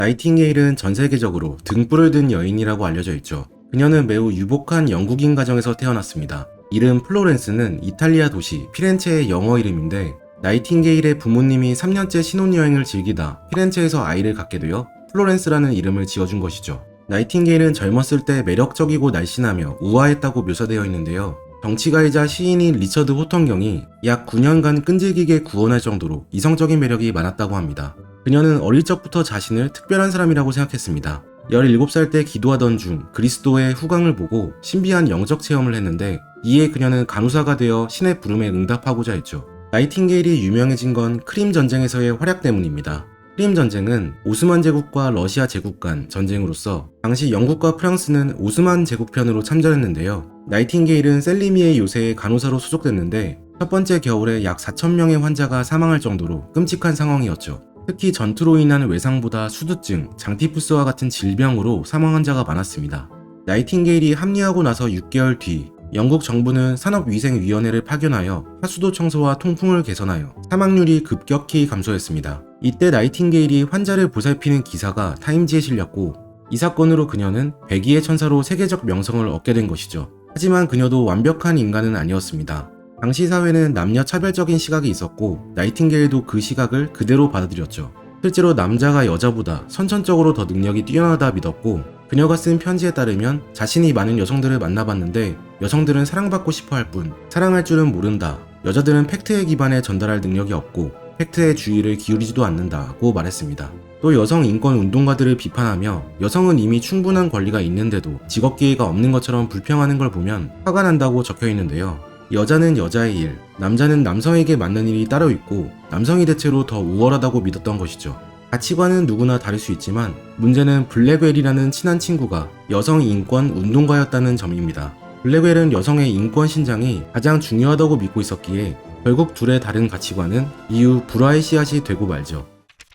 나이팅게일은 전 세계적으로 등불을 든 여인이라고 알려져 있죠. 그녀는 매우 유복한 영국인 가정에서 태어났습니다. 이름 플로렌스는 이탈리아 도시 피렌체의 영어 이름인데, 나이팅게일의 부모님이 3년째 신혼여행을 즐기다 피렌체에서 아이를 갖게 되어 플로렌스라는 이름을 지어준 것이죠. 나이팅게일은 젊었을 때 매력적이고 날씬하며 우아했다고 묘사되어 있는데요. 정치가이자 시인인 리처드 호턴경이 약 9년간 끈질기게 구원할 정도로 이성적인 매력이 많았다고 합니다. 그녀는 어릴 적부터 자신을 특별한 사람이라고 생각했습니다. 17살 때 기도하던 중 그리스도의 후광을 보고 신비한 영적 체험을 했는데, 이에 그녀는 간호사가 되어 신의 부름에 응답하고자 했죠. 나이팅게일이 유명해진 건 크림 전쟁에서의 활약 때문입니다. 크림 전쟁은 오스만 제국과 러시아 제국 간 전쟁으로서 당시 영국과 프랑스는 오스만 제국 편으로 참전했는데요. 나이팅게일은 셀리미의 요새에 간호사로 소속됐는데, 첫 번째 겨울에 약 4,000명의 환자가 사망할 정도로 끔찍한 상황이었죠. 특히 전투로 인한 외상보다 수두증, 장티푸스와 같은 질병으로 사망 환자가 많았습니다. 나이팅게일이 합류하고 나서 6개월 뒤 영국 정부는 산업위생위원회를 파견하여 하수도 청소와 통풍을 개선하여 사망률이 급격히 감소했습니다. 이때 나이팅게일이 환자를 보살피는 기사가 타임지에 실렸고, 이 사건으로 그녀는 백의의 천사로 세계적 명성을 얻게 된 것이죠. 하지만 그녀도 완벽한 인간은 아니었습니다. 당시 사회는 남녀 차별적인 시각이 있었고, 나이팅게일도 그 시각을 그대로 받아들였죠. 실제로 남자가 여자보다 선천적으로 더 능력이 뛰어나다 믿었고, 그녀가 쓴 편지에 따르면 자신이 많은 여성들을 만나봤는데 여성들은 사랑받고 싶어 할 뿐 사랑할 줄은 모른다. 여자들은 팩트에 기반해 전달할 능력이 없고 팩트에 주의를 기울이지도 않는다고 말했습니다. 또 여성 인권 운동가들을 비판하며 여성은 이미 충분한 권리가 있는데도 직업 기회가 없는 것처럼 불평하는 걸 보면 화가 난다고 적혀 있는데요. 여자는 여자의 일, 남자는 남성에게 맞는 일이 따로 있고 남성이 대체로 더 우월하다고 믿었던 것이죠. 가치관은 누구나 다를 수 있지만 문제는 블랙웰이라는 친한 친구가 여성 인권 운동가였다는 점입니다. 블랙웰은 여성의 인권 신장이 가장 중요하다고 믿고 있었기에 결국 둘의 다른 가치관은 이후 불화의 씨앗이 되고 말죠.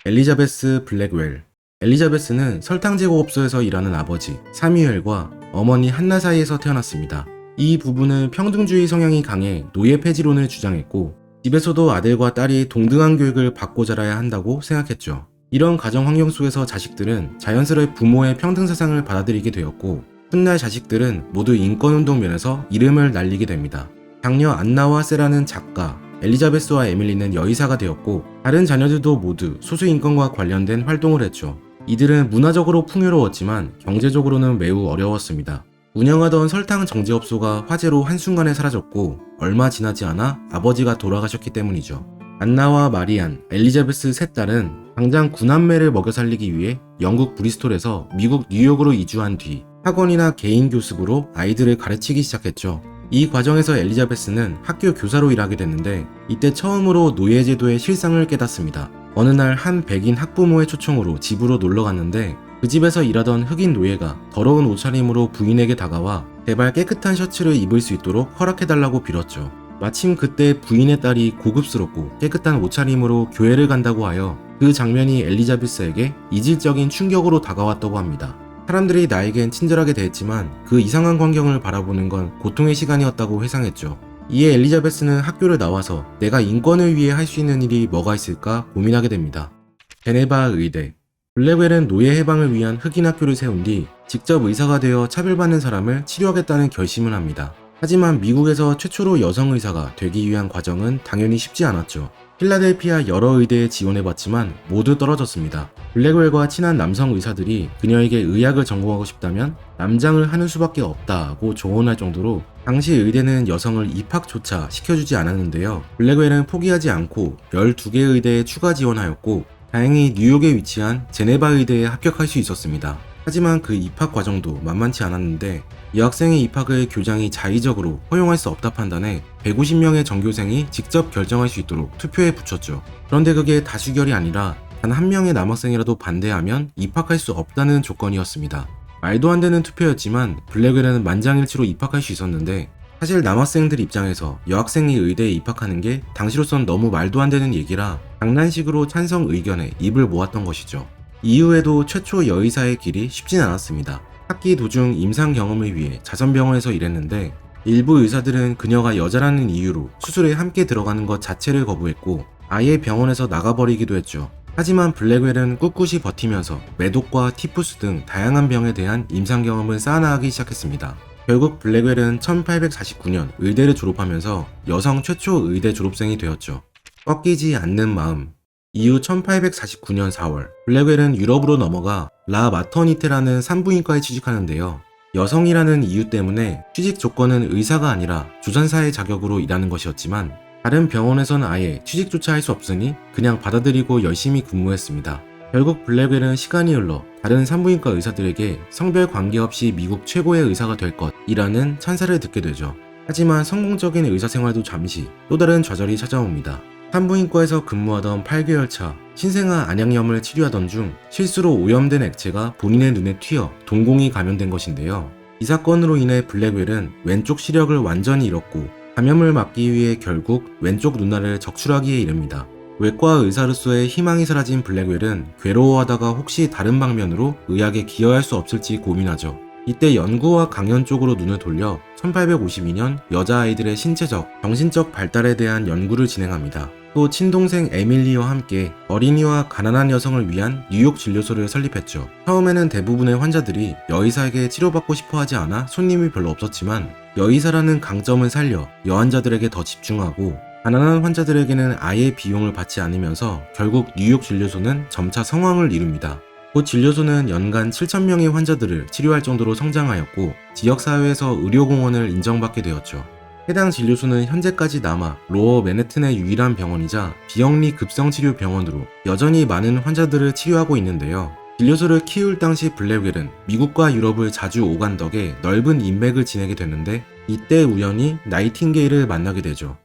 엘리자베스 블랙웰. 엘리자베스는 설탕 제조업소에서 일하는 아버지 사뮤엘과 어머니 한나 사이에서 태어났습니다. 이 부부는 평등주의 성향이 강해 노예 폐지론을 주장했고, 집에서도 아들과 딸이 동등한 교육을 받고 자라야 한다고 생각했죠. 이런 가정 환경 속에서 자식들은 자연스레 부모의 평등 사상을 받아들이게 되었고, 훗날 자식들은 모두 인권운동 면에서 이름을 날리게 됩니다. 장녀 안나와 세라는 작가, 엘리자베스와 에밀리는 여의사가 되었고, 다른 자녀들도 모두 소수인권과 관련된 활동을 했죠. 이들은 문화적으로 풍요로웠지만 경제적으로는 매우 어려웠습니다. 운영하던 설탕 정제업소가 화재로 한순간에 사라졌고, 얼마 지나지 않아 아버지가 돌아가셨기 때문이죠. 안나와 마리안, 엘리자베스 세 딸은 당장 9남매를 먹여 살리기 위해 영국 브리스톨에서 미국 뉴욕으로 이주한 뒤 학원이나 개인 교습으로 아이들을 가르치기 시작했죠. 이 과정에서 엘리자베스는 학교 교사로 일하게 됐는데, 이때 처음으로 노예제도의 실상을 깨닫습니다. 어느 날 한 백인 학부모의 초청으로 집으로 놀러 갔는데, 그 집에서 일하던 흑인 노예가 더러운 옷차림으로 부인에게 다가와 제발 깨끗한 셔츠를 입을 수 있도록 허락해달라고 빌었죠. 마침 그때 부인의 딸이 고급스럽고 깨끗한 옷차림으로 교회를 간다고 하여 그 장면이 엘리자베스에게 이질적인 충격으로 다가왔다고 합니다. 사람들이 나에겐 친절하게 대했지만 그 이상한 광경을 바라보는 건 고통의 시간이었다고 회상했죠. 이에 엘리자베스는 학교를 나와서 내가 인권을 위해 할 수 있는 일이 뭐가 있을까 고민하게 됩니다. 제네바 의대. 블랙웰은 노예 해방을 위한 흑인 학교를 세운 뒤 직접 의사가 되어 차별받는 사람을 치료하겠다는 결심을 합니다. 하지만 미국에서 최초로 여성 의사가 되기 위한 과정은 당연히 쉽지 않았죠. 필라델피아 여러 의대에 지원해봤지만 모두 떨어졌습니다. 블랙웰과 친한 남성 의사들이 그녀에게 의학을 전공하고 싶다면 남장을 하는 수밖에 없다고 조언할 정도로 당시 의대는 여성을 입학조차 시켜주지 않았는데요. 블랙웰은 포기하지 않고 12개 의대에 추가 지원하였고, 다행히 뉴욕에 위치한 제네바 의대에 합격할 수 있었습니다. 하지만 그 입학 과정도 만만치 않았는데, 여학생의 입학을 교장이 자의적으로 허용할 수 없다 판단해 150명의 전교생이 직접 결정할 수 있도록 투표에 붙였죠. 그런데 그게 다수결이 아니라 단 한 명의 남학생이라도 반대하면 입학할 수 없다는 조건이었습니다. 말도 안 되는 투표였지만 블랙웰은 만장일치로 입학할 수 있었는데, 사실 남학생들 입장에서 여학생이 의대에 입학하는 게 당시로선 너무 말도 안 되는 얘기라 장난식으로 찬성 의견에 입을 모았던 것이죠. 이후에도 최초 여의사의 길이 쉽진 않았습니다. 학기 도중 임상 경험을 위해 자선병원에서 일했는데, 일부 의사들은 그녀가 여자라는 이유로 수술에 함께 들어가는 것 자체를 거부했고 아예 병원에서 나가버리기도 했죠. 하지만 블랙웰은 꿋꿋이 버티면서 매독과 티푸스 등 다양한 병에 대한 임상 경험을 쌓아나가기 시작했습니다. 결국 블랙웰은 1849년 의대를 졸업하면서 여성 최초 의대 졸업생이 되었죠. 꺾이지 않는 마음. 이후 1849년 4월, 블랙웰은 유럽으로 넘어가 라 마터니테라는 산부인과에 취직하는데요. 여성이라는 이유 때문에 취직 조건은 의사가 아니라 조산사의 자격으로 일하는 것이었지만 다른 병원에서는 아예 취직조차 할 수 없으니 그냥 받아들이고 열심히 근무했습니다. 결국 블랙웰은 시간이 흘러 다른 산부인과 의사들에게 성별 관계없이 미국 최고의 의사가 될 것이라는 찬사를 듣게 되죠. 하지만 성공적인 의사 생활도 잠시 또 다른 좌절이 찾아옵니다. 산부인과에서 근무하던 8개월 차 신생아 안양염을 치료하던 중 실수로 오염된 액체가 본인의 눈에 튀어 동공이 감염된 것인데요. 이 사건으로 인해 블랙웰은 왼쪽 시력을 완전히 잃었고 감염을 막기 위해 결국 왼쪽 눈알을 적출하기에 이릅니다. 외과 의사로서의 희망이 사라진 블랙웰은 괴로워하다가 혹시 다른 방면으로 의학에 기여할 수 없을지 고민하죠. 이때 연구와 강연 쪽으로 눈을 돌려 1852년 여자아이들의 신체적, 정신적 발달에 대한 연구를 진행합니다. 또 친동생 에밀리와 함께 어린이와 가난한 여성을 위한 뉴욕 진료소를 설립했죠. 처음에는 대부분의 환자들이 여의사에게 치료받고 싶어 하지 않아 손님이 별로 없었지만 여의사라는 강점을 살려 여환자들에게 더 집중하고 가난한 환자들에게는 아예 비용을 받지 않으면서 결국 뉴욕 진료소는 점차 성황을 이룹니다. 곧 진료소는 연간 7,000명의 환자들을 치료할 정도로 성장하였고 지역사회에서 의료공헌을 인정받게 되었죠. 해당 진료소는 현재까지 남아 로어 맨해튼의 유일한 병원이자 비영리 급성치료 병원으로 여전히 많은 환자들을 치료하고 있는데요. 진료소를 키울 당시 블랙웰은 미국과 유럽을 자주 오간 덕에 넓은 인맥을 지내게 됐는데 이때 우연히 나이팅게일을 만나게 되죠.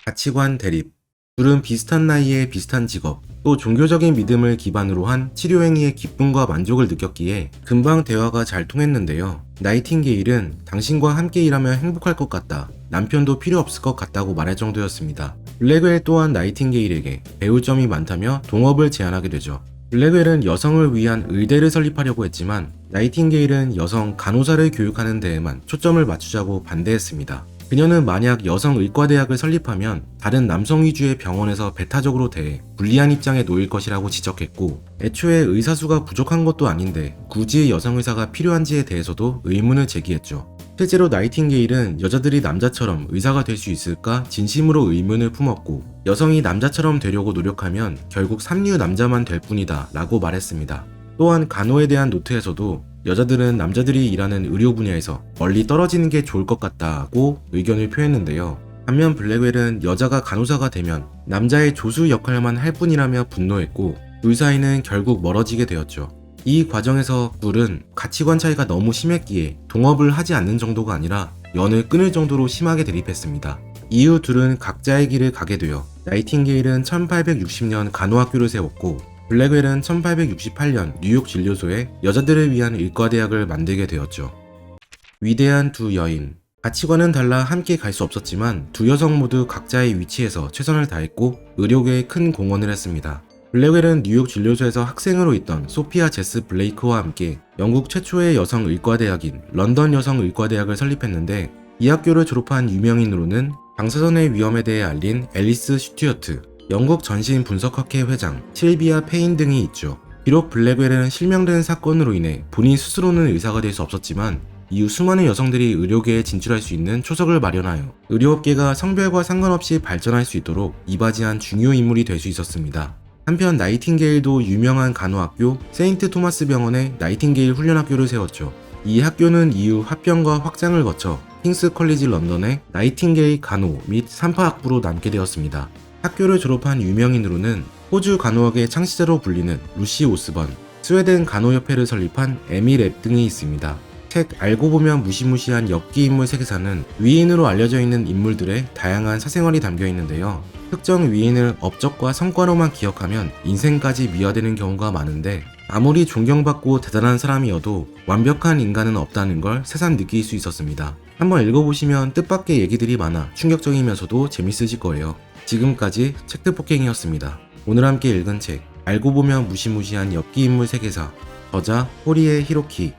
가치관 대립. 둘은 비슷한 나이에 비슷한 직업, 또 종교적인 믿음을 기반으로 한 치료행위의 기쁨과 만족을 느꼈기에 금방 대화가 잘 통했는데요. 나이팅게일은 당신과 함께 일하면 행복할 것 같다, 남편도 필요 없을 것 같다고 말할 정도였습니다. 블랙웰 또한 나이팅게일에게 배울 점이 많다며 동업을 제안하게 되죠. 블랙웰은 여성을 위한 의대를 설립하려고 했지만 나이팅게일은 여성 간호사를 교육하는 데에만 초점을 맞추자고 반대했습니다. 그녀는 만약 여성의과대학을 설립하면 다른 남성 위주의 병원에서 배타적으로 대해 불리한 입장에 놓일 것이라고 지적했고 애초에 의사 수가 부족한 것도 아닌데 굳이 여성의사가 필요한지에 대해서도 의문을 제기했죠. 실제로 나이팅게일은 여자들이 남자처럼 의사가 될 수 있을까 진심으로 의문을 품었고 여성이 남자처럼 되려고 노력하면 결국 삼류 남자만 될 뿐이다 라고 말했습니다. 또한 간호에 대한 노트에서도 여자들은 남자들이 일하는 의료 분야에서 멀리 떨어지는 게 좋을 것 같다고 의견을 표했는데요. 반면 블랙웰은 여자가 간호사가 되면 남자의 조수 역할만 할 뿐이라며 분노했고 둘 사이는 결국 멀어지게 되었죠. 이 과정에서 둘은 가치관 차이가 너무 심했기에 동업을 하지 않는 정도가 아니라 연을 끊을 정도로 심하게 대립했습니다. 이후 둘은 각자의 길을 가게 되어 나이팅게일은 1860년 간호학교를 세웠고 블랙웰은 1868년 뉴욕 진료소에 여자들을 위한 의과대학을 만들게 되었죠. 위대한 두 여인. 가치관은 달라 함께 갈 수 없었지만 두 여성 모두 각자의 위치에서 최선을 다했고 의료계에 큰 공헌을 했습니다. 블랙웰은 뉴욕 진료소에서 학생으로 있던 소피아 제스 블레이크와 함께 영국 최초의 여성 의과대학인 런던 여성 의과대학을 설립했는데 이 학교를 졸업한 유명인으로는 방사선의 위험에 대해 알린 앨리스 슈튜어트, 영국 전신 분석학회 회장 실비아 페인 등이 있죠. 비록 블랙웰은 실명된 사건으로 인해 본인 스스로는 의사가 될 수 없었지만 이후 수많은 여성들이 의료계에 진출할 수 있는 초석을 마련하여 의료업계가 성별과 상관없이 발전할 수 있도록 이바지한 중요 인물이 될 수 있었습니다. 한편 나이팅게일도 유명한 간호학교 세인트 토마스 병원에 나이팅게일 훈련학교를 세웠죠. 이 학교는 이후 합병과 확장을 거쳐 킹스 컬리지 런던의 나이팅게일 간호 및 산파학부로 남게 되었습니다. 학교를 졸업한 유명인으로는 호주 간호학의 창시자로 불리는 루시 오스번, 스웨덴 간호협회를 설립한 에미 랩 등이 있습니다. 책 알고 보면 무시무시한 엽기 인물 세계사는 위인으로 알려져 있는 인물들의 다양한 사생활이 담겨 있는데요. 특정 위인을 업적과 성과로만 기억하면 인생까지 미화되는 경우가 많은데 아무리 존경받고 대단한 사람이어도 완벽한 인간은 없다는 걸 새삼 느낄 수 있었습니다. 한번 읽어보시면 뜻밖의 얘기들이 많아 충격적이면서도 재밌으실 거예요. 지금까지 책들 폭행이었습니다. 오늘 함께 읽은 책 알고 보면 무시무시한 엽기 인물 세계사, 저자 호리에 히로키,